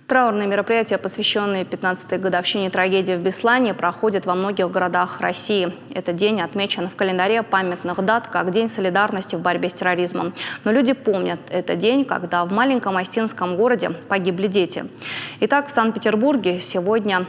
Траурные мероприятия, посвященные 15-й годовщине трагедии в Беслане, проходят во многих городах России. Этот день отмечен в календаре памятных дат как День солидарности в борьбе с терроризмом. Но люди помнят этот день, когда в маленьком Остинском городе погибли дети. Итак, в Санкт-Петербурге сегодня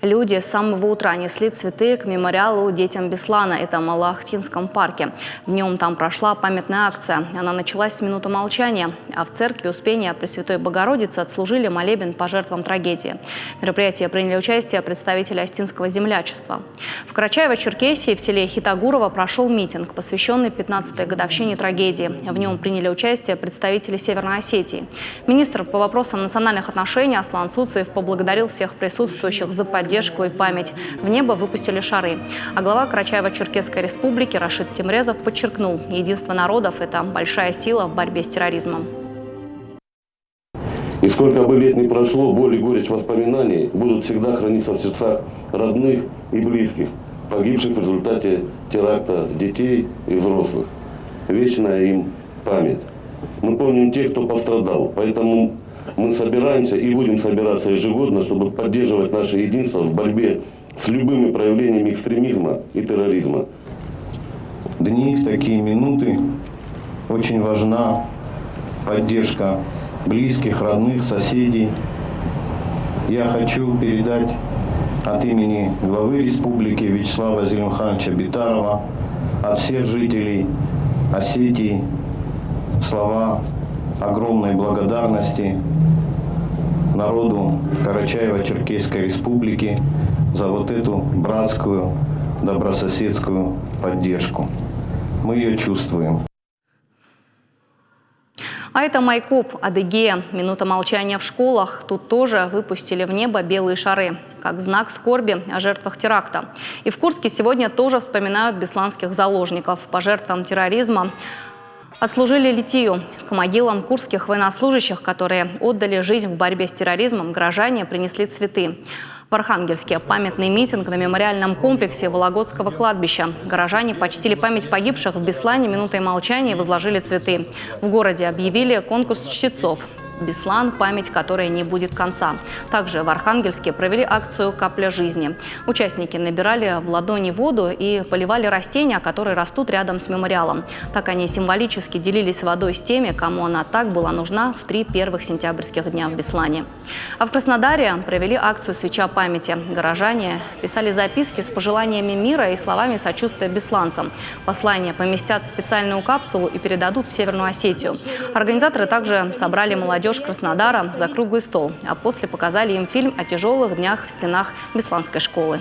люди с самого утра несли цветы к мемориалу детям Беслана. Это в Малоохтинском парке. Днем там прошла памятная акция. Она началась с минуты молчания, а в церкви Успения Пресвятой Богородицы отслужили молебен по жертвам трагедии. В мероприятии приняли участие представители Остинского землячества. В Карачаево-Черкесии в селе Хитагурово прошел митинг, посвященный 15-й годовщине трагедии. В нем приняли участие представители Северной Осетии. Министр по вопросам национальных отношений Аслан Цуцаев поблагодарил всех присутствующих за поддержку и память. В небо выпустили шары. А глава Карачаево-Черкесской республики Рашид Тимрезов подчеркнул, единство народов – это большая сила в борьбе с терроризмом. И сколько бы лет ни прошло, боль и горечь воспоминаний будут всегда храниться в сердцах родных и близких, погибших в результате теракта детей и взрослых. Вечная им память. Мы помним тех, кто пострадал, поэтому мы собираемся и будем собираться ежегодно, чтобы поддерживать наше единство в борьбе с любыми проявлениями экстремизма и терроризма. Дни, в такие минуты очень важна поддержка близких, родных, соседей. Я хочу передать от имени главы республики Вячеслава Зелимхановича Битарова, от всех жителей Осетии слова огромной благодарности народу Карачаево-Черкесской республики за вот эту братскую, добрососедскую поддержку. Мы ее чувствуем. А это Майкоп, Адыгея. Минута молчания в школах. Тут тоже выпустили в небо белые шары, как знак скорби о жертвах теракта. И в Курске сегодня тоже вспоминают бесланских заложников. По жертвам терроризма отслужили литию. К могилам курских военнослужащих, которые отдали жизнь в борьбе с терроризмом, горожане принесли цветы. В Архангельске памятный митинг на мемориальном комплексе Вологодского кладбища. Горожане почтили память погибших в Беслане минутой молчания и возложили цветы. В городе объявили конкурс чтецов. Беслан – память, которой не будет конца. Также в Архангельске провели акцию «Капля жизни». Участники набирали в ладони воду и поливали растения, которые растут рядом с мемориалом. Так они символически делились водой с теми, кому она так была нужна в 3 первых сентябрьских дня в Беслане. А в Краснодаре провели акцию «Свеча памяти». Горожане писали записки с пожеланиями мира и словами сочувствия бесланцам. Послания поместят в специальную капсулу и передадут в Северную Осетию. Организаторы также собрали молодежь Краснодара за круглый стол, а после показали им фильм о тяжелых днях в стенах Бесланской школы.